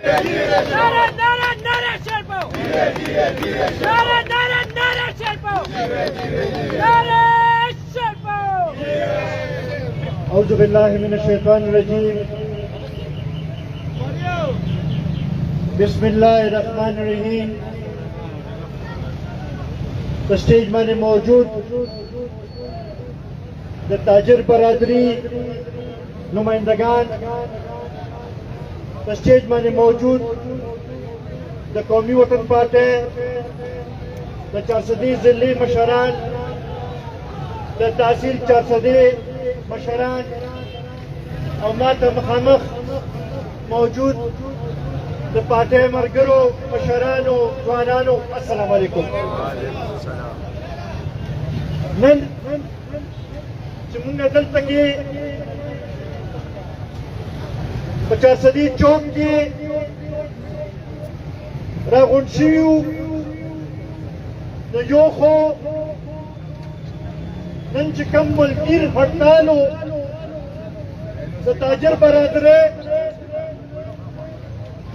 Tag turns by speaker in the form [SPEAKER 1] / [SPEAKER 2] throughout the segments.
[SPEAKER 1] نعره نعره نعره شرپو نعره نعره نعره شرپو نعره شرپو
[SPEAKER 2] أعوذ بالله من الشيطان الرجيم بسم الله الرحمن الرحيم स्टेज में मौजूद ताजर बरादरी नुमाइंदगान स्टेज में मौजूद कौमी वतन पार्टी चारसदी जिले मशरान तहसील चारसदी मशरान और मात मखामख मौजूद पार्टी मरगरो मशरानो जवानानो अस्सलाम वालेकुम नन चमुंगा दल तक ये 50 चौक के रागुंशियू नयोखो नंचकम मलकीर हड़तालो ताजर बरादरे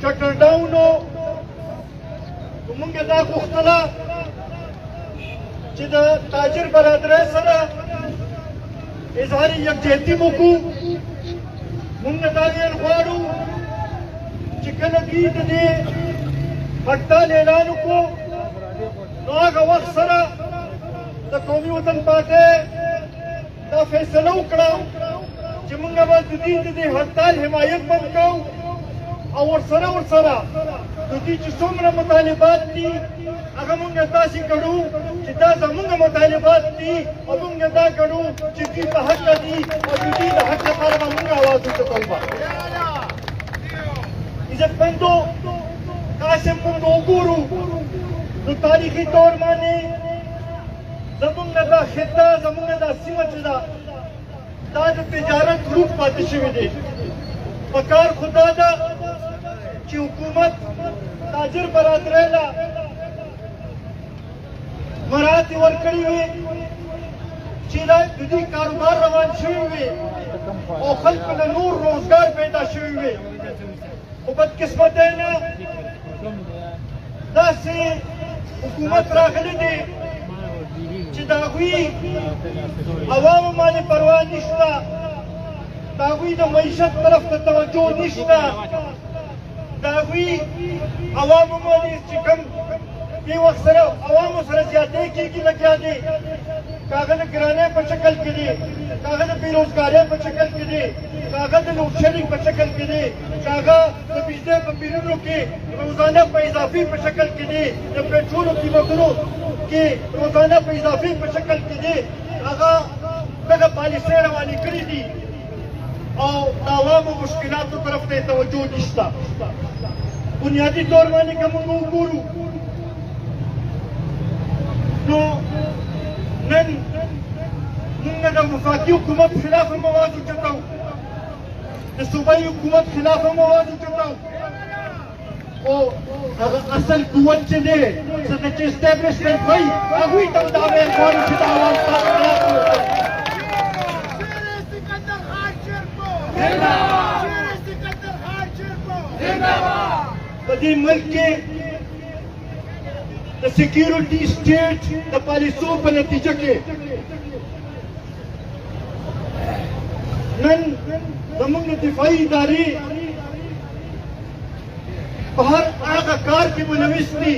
[SPEAKER 2] शटर डाउनो मुंगे दा खुख्तला चिदा ताजर बरादरे सरा इजहारी यकजहती मुकू मुंगे दागेल ख्वारू चिकन गीत दे हड़ताल ऐलान को नागा वक्त सरा द कौमी वतन पार्टी दा फैसला उकड़ा चिमुंगा बाद दे हड़ताल हिमायत बम काऊ और सरा दुदी चुसुमरा मुतालिबात थी अगर मुंगे तासी करूं चिता जमुंगा मुतालिबात थी और मुंगे दा करूं चिकी का हक दी और दुदी का हक पर मुंगा आवाज उठा तलबा इसे बंदो कासिम मुंगो गुरु तो तारीखी तौर माने जमुंगा दा खिता जमुंगा दा सीमचदा ताज तिजारत लूट पाते शिविदे पकार खुदा दा कि हुकूमत ताजर बरादरेला मराठी वर्कड़ी हुई चीला दुदी कारोबार रवान शुरू हुए और खल्क में नूर रोजगार पैदा शुरू हुए वो बदकिस्मत है ना दासे हुकूमत रागली दे चिदागुई अवाम माने परवाह निश्ता दागुई द मईशत तरफ तवज्जो निश्ता दावी अवाम मोदी चिकन ये वक्त सर अवाम सर ज्यादा की लग दे कागज गिराने पर शक्ल के लिए कागज बेरोजगारी पर शक्ल के लिए कागज लोडशेडिंग पर शक्ल के लिए कागज बिजली पर बिलों के रोजाना पर इजाफी पर शक्ल के लिए पेट्रोल की कीमतों के रोजाना पर इजाफी पर शक्ल के लिए अगर पॉलिसी रवानी करी थी और आवाम मुश्किलात तरफ से तवज्जो निश्ता बुनियादी तौर माने का मुंगो गुरु तो नन मुंगा दा वफाकी हुकूमत खिलाफ मवाद उठाता हूँ सूबाई हुकूमत खिलाफ मवाद उठाता हूँ और असल कुवत चले सच एस्टेब्लिशमेंट भाई अगुई तब दावे कौन खिलाफ बदी मुल्क के सिक्योरिटी स्टेट द पॉलिसों पर नतीजा के नन दमंग दिफाई इदारे बाहर आगा कार की मुलविस थी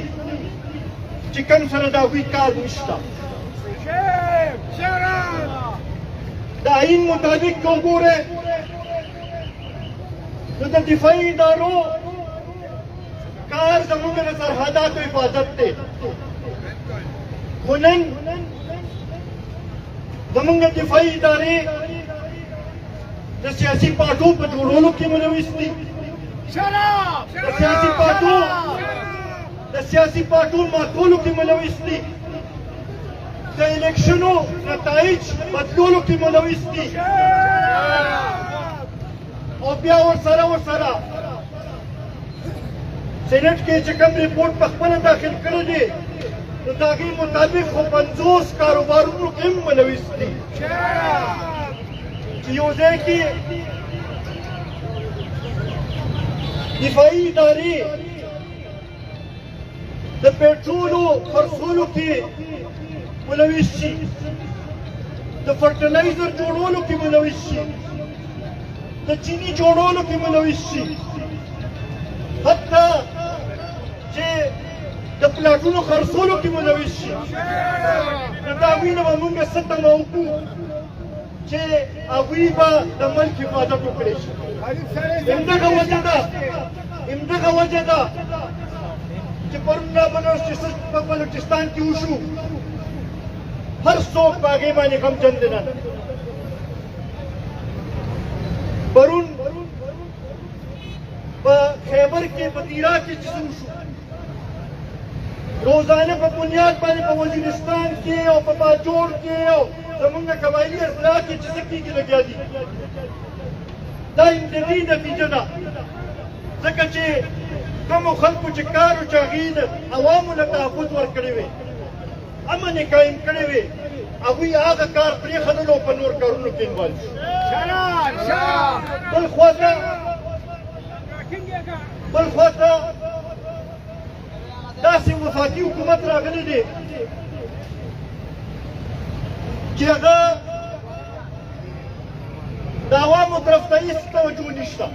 [SPEAKER 2] चिकन सरदा हुई कार निश्ता दाइन मुताबिक को गोरे तो दिफाई इदारों कार जमुन सरहदात हिफाजत थे हुनन जमुन दिफाई इदारे सियासी पार्टियों पर जोड़ों की मुलविस थी सियासी पार्टियों मातोलों की मुलविस थी इलेक्शनों नताइज बदलों की मुलविस थी और सारा सेनेट के चकम रिपोर्ट पखपन दाखिल कर दे तो ताकि मुताबिक 50 कारोबारों की मुलविस थी دفاعي ادارې د پېټرولو خرڅولو کې ملوث شي، د فرټیلایزر جوړولو کې ملوث شي، د چینی جوړولو کې ملوث شي، حتی چې د پلاټونو خرڅولو کې ملوث شي. نو د هغوی نه به موږ څه تمه وکړو چې هغوی به د ملک حفاظت وکړی شي. همدغه وجه ده چې پرون رابلوچ چې څه په بلوچستان کې وشو، هر څوک په هغې باندې غمجن دی. نن پرون په خیبر کې په تیرا کې چې څه وشو، روزانه په بنیاد باندې په وزیرستان کې او په باجوړ کې او زمونږ قبایلي اضلاع کې چې څه کېږي لګیا دي، دا د دې نتیجه ده. ځکه چې کومو خلکو چې کار و چې هغې د عوامو له تحفظ ورکړی وی، امن یې قایم کړی وی، هغوی هغه کار پرېښودل او په نور کارونو کې انوالو شو. بل خواته داسې وفاقي حکومت راغلی دی چې هغه د عوامو طرف ته هېڅ توجه نشته.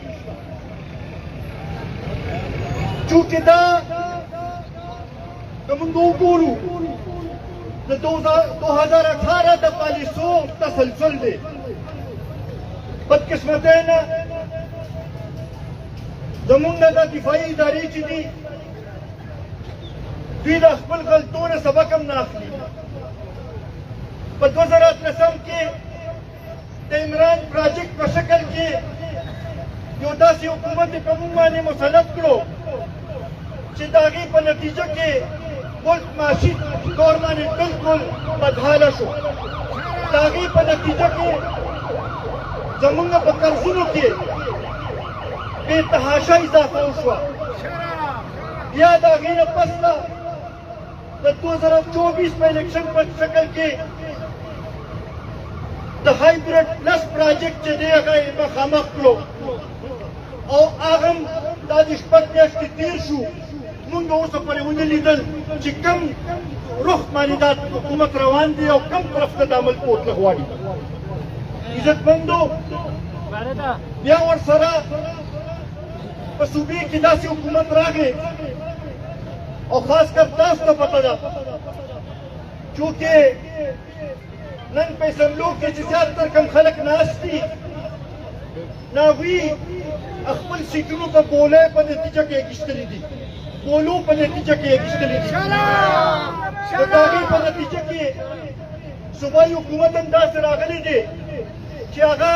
[SPEAKER 2] چونکې دا که موږ وګورو د 2018 د پالیسو تسلسل دی. بدقسمتۍ نه زمونږ د دفاعي ادارې چې دي دوی د خپل غلطو نه سبق هم نه اخلي. په 2018 کې د عمران پراجیکټ په شکل کې یو داسې حکومت یې په موږ باندې مسلط کړو چې د هغې په نتیجه کې ملک معاشي طور باندې بلکل بدحاله شو. د هغې په نتیجه کې زمونږ په قرضونو کې بې تحاشا اضافه وشوه. بیا د هغې نه پس د 2024 په الیکشن په شکل کې د هایبریډ پلس پراجیکټ چې دی هغه یې مخامخ کړو او هغه هم دا د 6 میاشتې تېر شو. موږ اوسه پورې ونه لیدل چې کوم رخ باندې دا حکومت روان دی او کوم طرف ته د عمل بوتله غواړي. عزتمندو، بیا ورسره په صوبې کې داسې حکومت راغی او خاص کر تاسو ته پته ده چونکې نن په اسمبلو کې چې زیاتره کم خلک ناست دي نو هغوی خپل سیټونو په بولۍ په نتیجه کې اخیستلي دي، بولو په نتیجه کې اخیستلي دي. د هغې په نتیجه کې صوبایي حکومت هم داسې راغلی دی چې هغه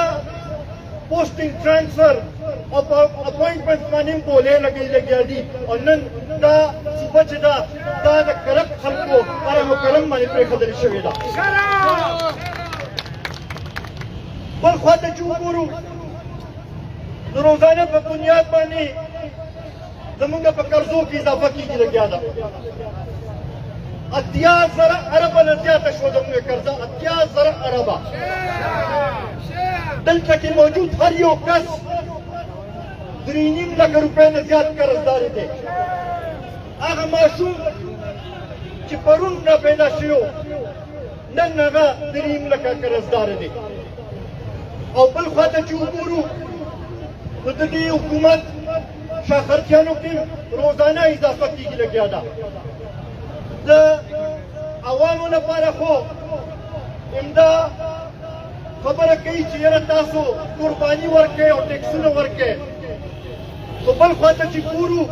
[SPEAKER 2] پوسټینګ ټرانسفر او په اپوینټمنټ باندې هم بولۍ لګیا دي او نن دا صوبه چې ده دا د کرپټ خلکو حرم و کرم باندې پرېښودل شوې ده. بل خواته چې وګورو د روزانه په بنیاد باندې زمونږ په قرضو کې اضافه کېږي لګیا ده. 80,000 اربه نه زیاته شوه زمونږ قرضه، 80,000 اربه. دلته کې موجود هر یو کس 3.5 لکه روپۍ نه زیات قرضدار دی. هغه ماشوم چې پرون را پیدا شوی نن هغه 3.5 لکه قرضدار دی. او بل خواته چې وګورو نو د دې حکومت شاخرچیانو کې روزانه اضافه کېږي لګیا ده. د عوامو لپاره خو همدا خبره کوي چې یاره تاسو قرباني ورکړئ او ټیکسونه ورکړئ، خو بل خواته چې ګورو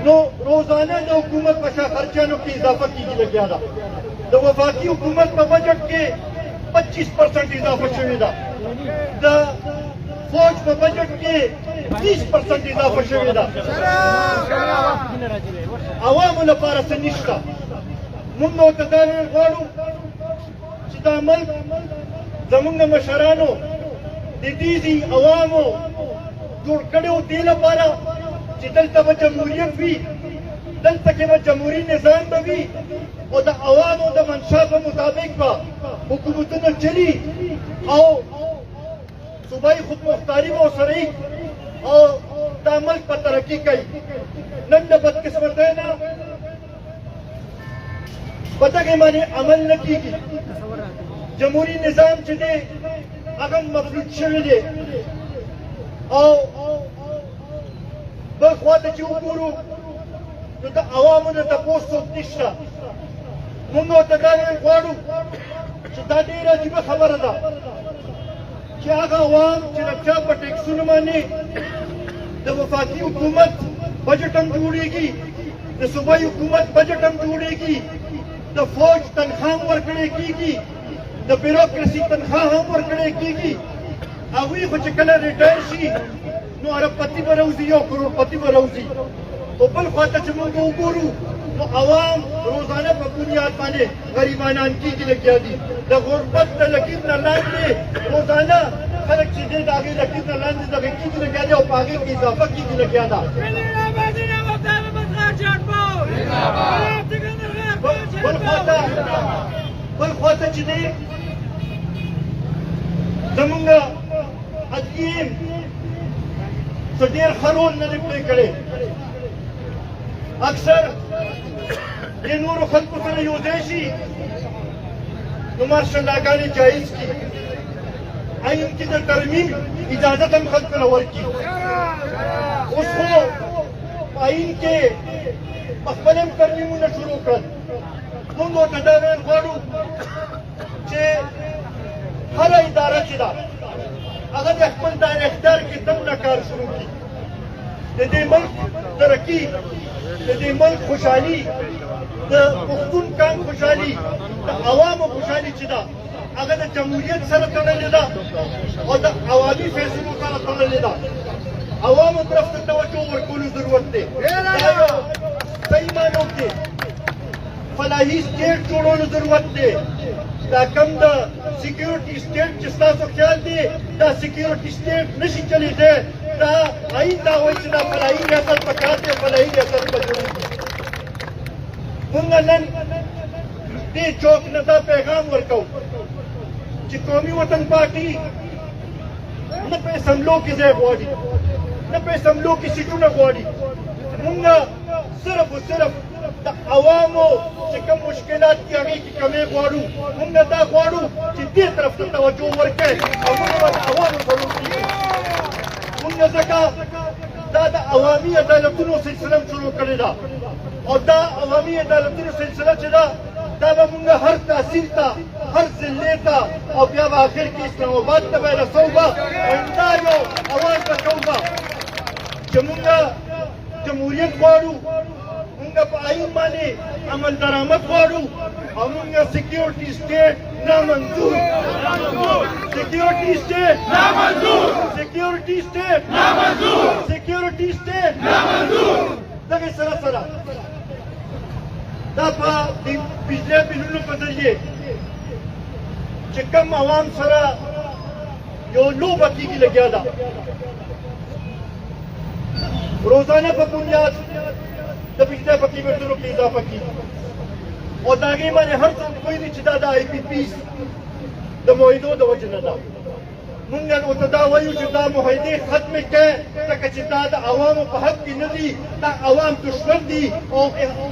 [SPEAKER 2] نو روزانه د حکومت په شاخرچیانو کې اضافه کېږي لګیا ده. د وفاقي حکومت په بجټ کې 25% اضافه شوې ده، د فوج په بجټ کې 30% اضافه شوې ده. عوامو لپاره څه نشته. موږ ورته دا ویل غواړو چې دا ملک زمونږ مشرانو د دې عوامو جوړ کړی و دې لپاره چې دلته به جمهوریت وي، دلته کې به جمهوري نظام به وي او د عوامو د منشا په مطابق به حکومتونه چلي او صوبایي خودمختاري به ورسره وي او دا ملک په ترقي کوي نن د بدقسمتۍ نه په دغې باندې عمل نه کېږي جمهوري نظام چې دی هغه مفلوج شوی دی او بل خوا ته چې وګورو نو د عوامو نه تپوس څوک نشته موږ ورته دا ویل غواړو چې دا ډېره عجیبه خبره ده چې هغه عوام چې د چا په ټیکسونو باندې د وفاقي حکومت بجټ هم جوړېږي د صوبایي حکومت بجټ هم جوړېږي د فوج تنخواه هم ورکړی کېږي د بیروکراسي تنخواه هم ورکړی کېږي هغوی خو چې کله ریټایر شي نو اربپتي به راوځي یو کروڑپتي به راوځي خو بل خوا ته چې موږ وګورو نو عوام روزانه په بنیاد باندې غریبانان کېږي لګیا دي د غربت د لکیر نه لاندې روزانه خلک چې دی د هغې لکیر نه لاندې دغې کېږي لګیا دي او په هغې کې اضافه کېږي لګیا ده بل خوا ته چې دی زمونږ عدلیم څه ډېر ښه رول نه دی پلی کړی اکثر دې نورو خلکو سره یو ځای شي نو مارشالاګانې جایز کړي عین کې د ترمیم اجازت هم خلکو له ورکړي اوس خو عین کې خپل هم ترمیمونه شروع کړل موږ ورته دا ویل غواړو چې هره اداره چې ده هغه د خپل دایره اختیار کې دونه کار شروع کړي د دې ملک ترقي د دې ملک خوشحالي د پښتون قوم خوشحالي د عوامو خوشحالي چې ده هغه د جمهوریت سره تړلې ده او د عوامي فیصلو سره تړلې ده عوامو طرف ته توجه ورکولو ضرورت دی دا یو صحیح معنو کې فلاحي سټیټ جوړولو ضرورت دی دا کم د سیکیورټي سټیټ چې ستاسو خیال دی دا سیکیورټي سټیټ نشي چلیدی دا عین دا وایي چې دا فلاحي ریاست پکار دی فلاحي ریاست به جوړېږي موږ نن دې چوک نه دا پیغام ورکوو چې قومي وطن پارټي نه په اسمبلو کې ځای غواړي نه په اسمبلو کې سیټونه غواړي موږ صرف او صرف د عوامو چې کوم مشکلات دي هغې کې کمې غواړو موږ دا غواړو چې دې طرف ته توجه ورکړي او موږ به د عوامو سره وکړو موږ ځکه دا د عوامي عدالتونو سلسله شروع کړې ده او دا عوامي عدالتونو سلسله چې ده دا به موږ هر تحصیل ته هر ضلع ته او بیا به آخر کې اسلام آباد ته به رسوو به همدا یو اواز به کوو به چې موږ جمهوریت غواړو موږ په آیین باندې عمل درآمد غواړو او موږ سیکیورټي سټیټ نامنظور سیکیورټي سټیټ نامنظور سیکیورټي سټیټ نامنظور سیکیورټي سټیټ نامنظور دغه سره سره دا په بجلی بلونو په ذریعې چې کوم عوام سره یو لوبه کېږي لګیا ده روزانه په بنیاد د بجلی په قیمتونو کې اضافه کېږي او د هغې باندې هر څوک پوهېږي چې دا د آی پي پیز د معاهدو د وجې نه ده موږ ورته دا وایو چې دا معاهدې ختمې کړئ ځکه چې دا د عوامو په حق کې نه دي دا عوام دشمن دي او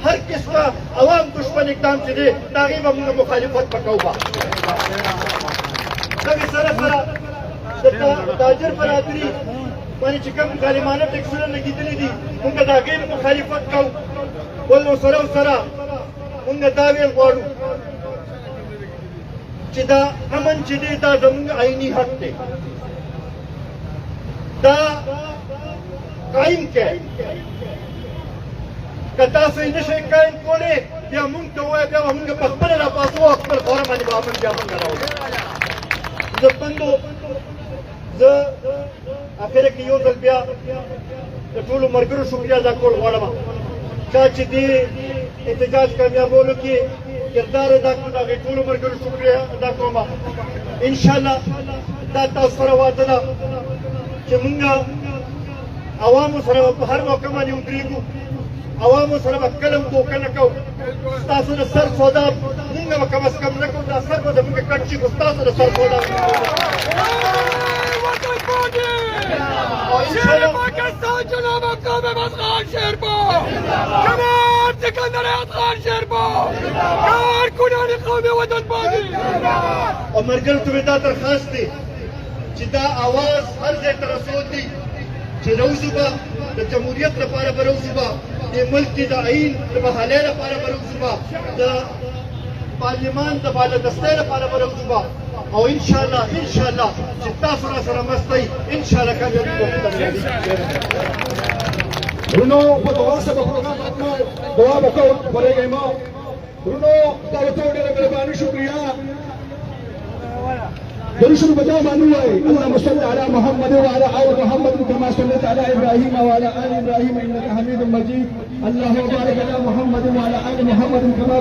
[SPEAKER 2] هر قسمه عوام دشمن اقدام چې دی د هغې به موږ مخالفت به کوو به دغې سره سره د تاجر برادري باندې چې کوم ظالمانه ټیکسونه لګېدلي دي موږ د هغې مخالفت کوو بل نو سره سره موږ دا ویل غواړو چې دا امن چې دی دا زموږ عیني حق دی دا قایم کړئ که تاسو یې نشئ قایم کولی بیا موږ ته ووایه بیا به موږ په خپله راپاڅو او خپل خوره باندې به امن بیا موږ راوړو زه بندو زه اخره کې یو ځل بیا د ټولو ملګرو شکریه ادا کول غواړم چا چې دې احتجاج کامیابولو کې کردار ادا کړو د هغې ټولو ملګرو شکریه ادا کوم انشاءالله دا تاسو سره وعده ده چې موږ عوامو سره په هر موقع باندې ودرېږو عوامو سره به کله هم دوکه نه کوو ستاسو د سر سودا موږ به کم از کم نه کوو دا سر به زموږ کټ شي خو ستاسو د سر سودا
[SPEAKER 1] पार्टी शेर पाकिस्तान जनाब अब्दुल अहमद खान शेरपा जनाब सिकंदर खान शेरपा कारकुनान कौमी वतन पार्टी
[SPEAKER 2] او مرګر ته دا درخواست دی چې دا आवाज هر ځای ته رسول دي چې روزبا د جمهوریت لپاره بروزبا د ملک د عین د بحالې لپاره بروزبا د پارلیمان د بالادستۍ لپاره بروزبا او ان شاء الله چې تاسو را سره مستئ ان شاء الله کامیابی به
[SPEAKER 3] ورونو په دعا سره پروګرام ختمو دعا وکړو پرېږئ ما ورونو تاسو ته ډېره مهرباني شکریا درشد بجا مانوي اللهم صل على محمد وعلى ال محمد كما صليت على ابراهيم وعلى ال ابراهيم انك حميد مجيد اللهم بارك على محمد وعلى ال محمد كما